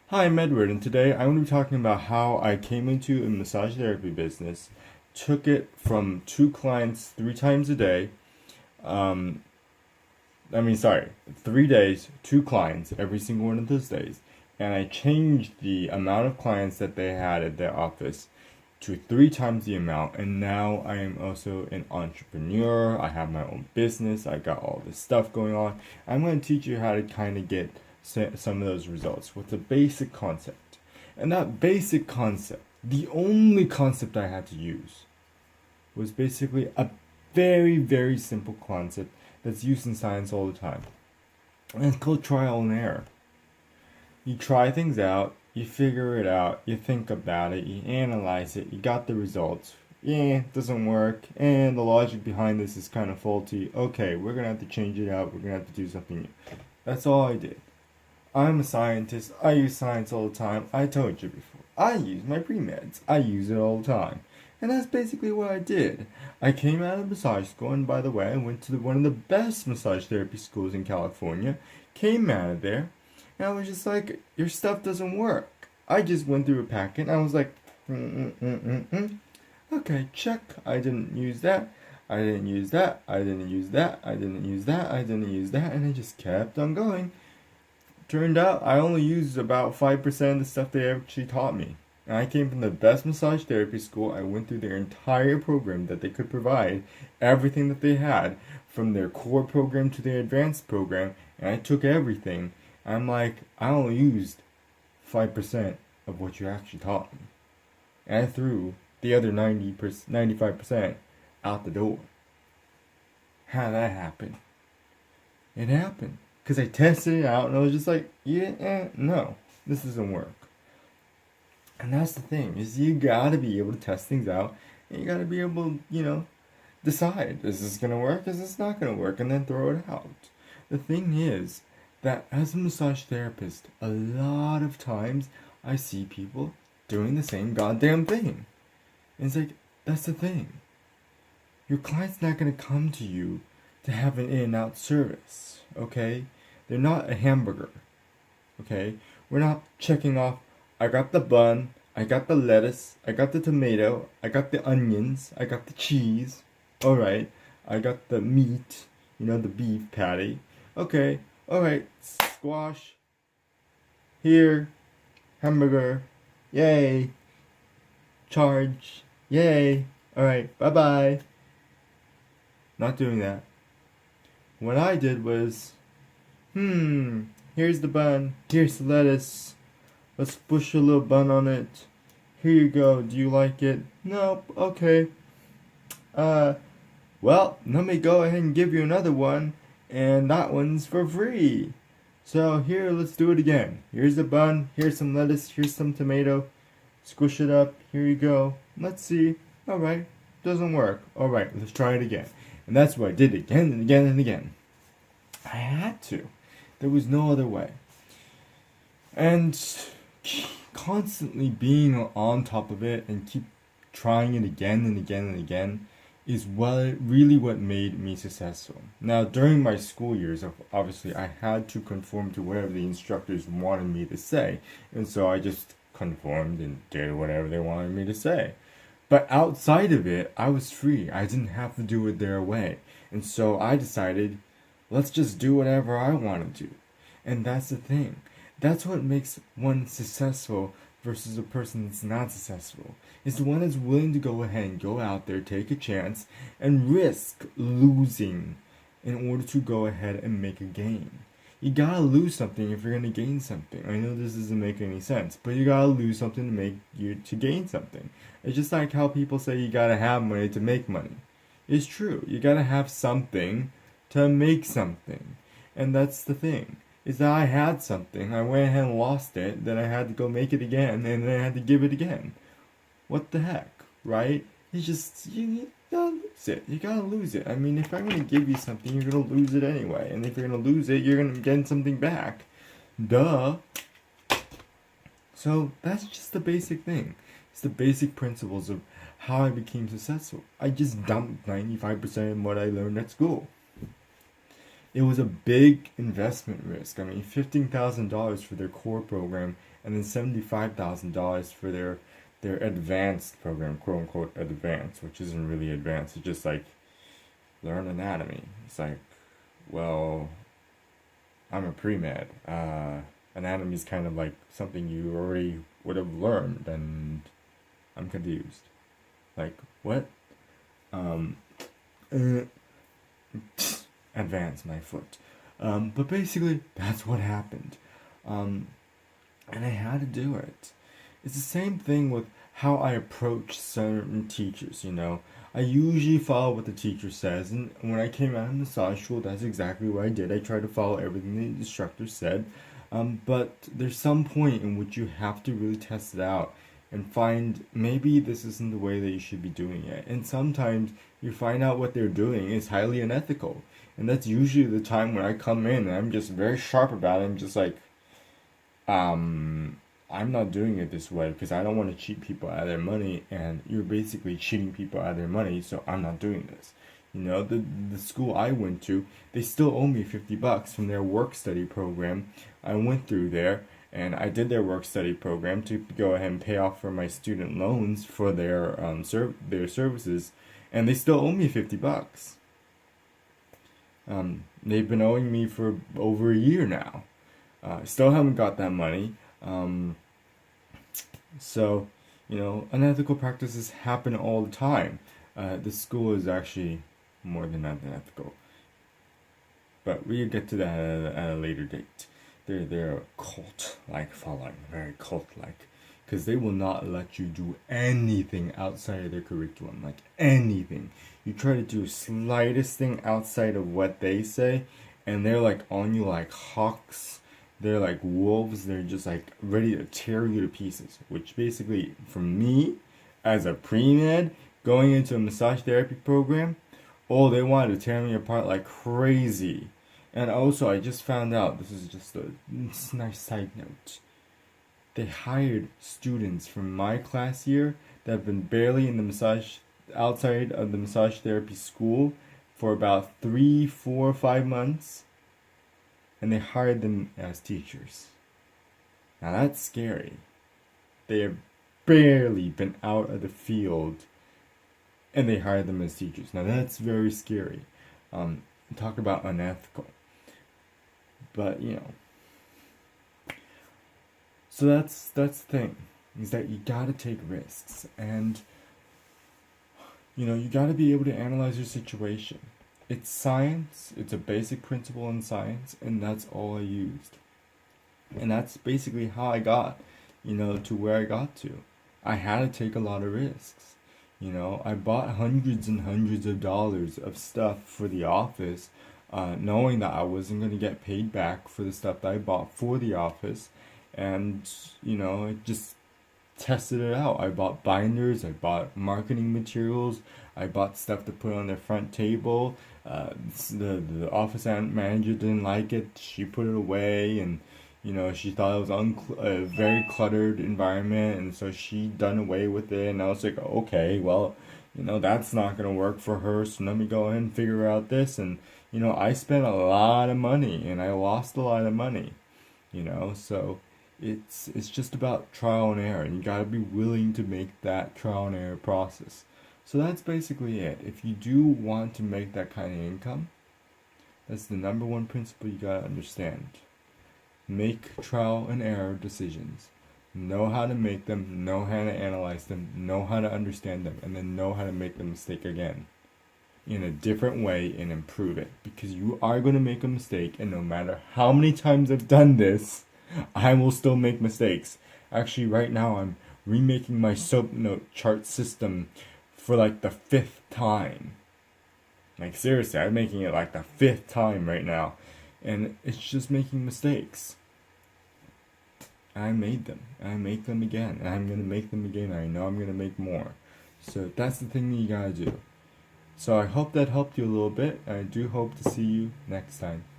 Hi, I'm Edward, and today I'm going to be talking about how I came into a massage therapy business, took it from two clients 3 times a day. Um, 3 days, two clients every single one of those days, and I changed the amount of clients that they had at their office to 3 times the amount, and now I am also an entrepreneur. I have my own business. I got all this stuff going on. I'm going to teach you how to kind of get some of those results with a basic concept. And that basic concept, the only concept I had to use, was basically a very, very simple concept that's used in science all the time. And it's called trial and error. You try things out, you figure it out, you think about it, you analyze it, you got the results. Yeah, it doesn't work, and the logic behind this is kind of faulty. Okay, we're gonna have to change it out, we're gonna have to do something new. That's all I did. I'm a scientist, I use science all the time. I told you before. I use my pre-meds, I use it all the time. And that's basically what I did. I came out of massage school, and by the way, I went to one of the best massage therapy schools in California, came out of there, and I was just like, your stuff doesn't work. I just went through a packet and I was like, okay, check. I didn't use that. I didn't use that. I didn't use that. I didn't use that. I didn't use that. And I just kept on going. Turned out I only used about 5% of the stuff they actually taught me. And I came from the best massage therapy school. I went through their entire program that they could provide, everything that they had, from their core program to their advanced program, and I took everything. I'm like, I only used 5% of what you actually taught me. And I threw the other 95% out the door. How did that happen? It happened. Because I tested it out and I was just like, no, this doesn't work. And that's the thing, is you gotta be able to test things out, and you gotta be able, decide, is this gonna work, is this not gonna work, and then throw it out. The thing is, that as a massage therapist, a lot of times I see people doing the same goddamn thing. And it's like, that's the thing. Your client's not gonna come to you to have an in-and-out service, okay? They're not a hamburger, okay? We're not checking off, I got the bun, I got the lettuce, I got the tomato, I got the onions, I got the cheese, alright, I got the meat, the beef patty, okay, alright, squash, here, hamburger, yay, charge, yay, alright, bye-bye. Not doing that. What I did was, here's the bun, here's the lettuce, let's push a little bun on it. Here you go, do you like it? Nope, okay. Well, let me go ahead and give you another one, and that one's for free. So here, let's do it again. Here's the bun, here's some lettuce, here's some tomato. Squish it up, here you go. Let's see. Alright, doesn't work. Alright, let's try it again. And that's what I did again and again and again. I had to. There was no other way. And constantly being on top of it and keep trying it again and again and again is really what made me successful. Now, during my school years, obviously, I had to conform to whatever the instructors wanted me to say, and so I just conformed and did whatever they wanted me to say. But outside of it, I was free. I didn't have to do it their way. And so I decided, let's just do whatever I want to do. And that's the thing. That's what makes one successful versus a person that's not successful. It's the one that's willing to go ahead and go out there, take a chance, and risk losing in order to go ahead and make a gain. You gotta lose something if you're gonna gain something. I know this doesn't make any sense, but you gotta lose something to gain something. It's just like how people say you gotta have money to make money. It's true. You gotta have something to make something. And that's the thing. Is that I had something, I went ahead and lost it, then I had to go make it again, and then I had to give it again. What the heck, right? It's just, you gotta lose it. You gotta lose it. I mean, if I'm gonna give you something, you're gonna lose it anyway. And if you're gonna lose it, you're gonna get something back. Duh. So, that's just the basic thing. It's the basic principles of how I became successful. I just dumped 95% of what I learned at school. it was a big investment risk. I mean, $15,000 for their core program, and then $75,000 for their advanced program, quote unquote advanced, which isn't really advanced. It's just like learn anatomy. It's like, well, I'm a pre-med. Anatomy is kind of like something you already would have learned, and I'm confused. Like, what? Um, uh, advance my foot. But basically, that's what happened. Um, and I had to do it. It's the same thing with how I approach certain teachers, you know. I usually follow what the teacher says, and when I came out of massage school, that's exactly what I did. I tried to follow everything the instructor said, but there's some point in which you have to really test it out and find maybe this isn't the way that you should be doing it. And sometimes you find out what they're doing is highly unethical, and that's usually the time when I come in and I'm just very sharp about it. I'm just like, I'm not doing it this way because I don't want to cheat people out of their money, and you're basically cheating people out of their money, so I'm not doing this. You know, the school I went to, they still owe me $50 from their work study program. I went through there and I did their work study program to go ahead and pay off for my student loans for their services, and they still owe me $50. They've been owing me for over a year now. Still haven't got that money. So, you know, unethical practices happen all the time. The school is actually more than unethical, but we'll get to that at a later date. They're a cult-like following, very cult-like, because they will not let you do anything outside of their curriculum, like anything. You try to do slightest thing outside of what they say, and they're like on you like hawks. They're like wolves. They're just like ready to tear you to pieces. Which basically, for me, as a pre-med, going into a massage therapy program, oh, they wanted to tear me apart like crazy. And also, I just found out, this is just a nice side note, they hired students from my class year that have been barely in the massage, outside of the massage therapy school for about 3, 4, 5 months, and they hired them as teachers. Now that's scary. They have barely been out of the field, and they hired them as teachers. Now that's very scary. Talk about unethical. But, you know. So that's the thing, is that you gotta take risks, and, you know, you gotta be able to analyze your situation. It's science, it's a basic principle in science, and that's all I used. And that's basically how I got, you know, to where I got to. I had to take a lot of risks. You know, I bought hundreds and hundreds of dollars of stuff for the office, knowing that I wasn't going to get paid back for the stuff that I bought for the office. And, you know, I just tested it out. I bought binders, I bought marketing materials, I bought stuff to put on their front table. The office manager didn't like it. She put it away, and, you know, she thought it was a very cluttered environment, and so she done away with it. And I was like, okay, well, you know, that's not gonna work for her, so let me go ahead and figure out this. And, you know, I spent a lot of money, and I lost a lot of money, you know, so it's just about trial and error, and you gotta be willing to make that trial and error process. So that's basically it. If you do want to make that kind of income, that's the number one principle you gotta understand. Make trial and error decisions. Know how to make them, know how to analyze them, know how to understand them, and then know how to make the mistake again in a different way and improve it. Because you are going to make a mistake, and no matter how many times I've done this, I will still make mistakes. Actually, right now I'm remaking my soap note chart system for like the 5th time. Like seriously, I'm making it like the 5th time right now. And it's just making mistakes. I made them. I make them again. And I'm going to make them again. I know I'm going to make more. So that's the thing that you gotta do. So I hope that helped you a little bit. I do hope to see you next time.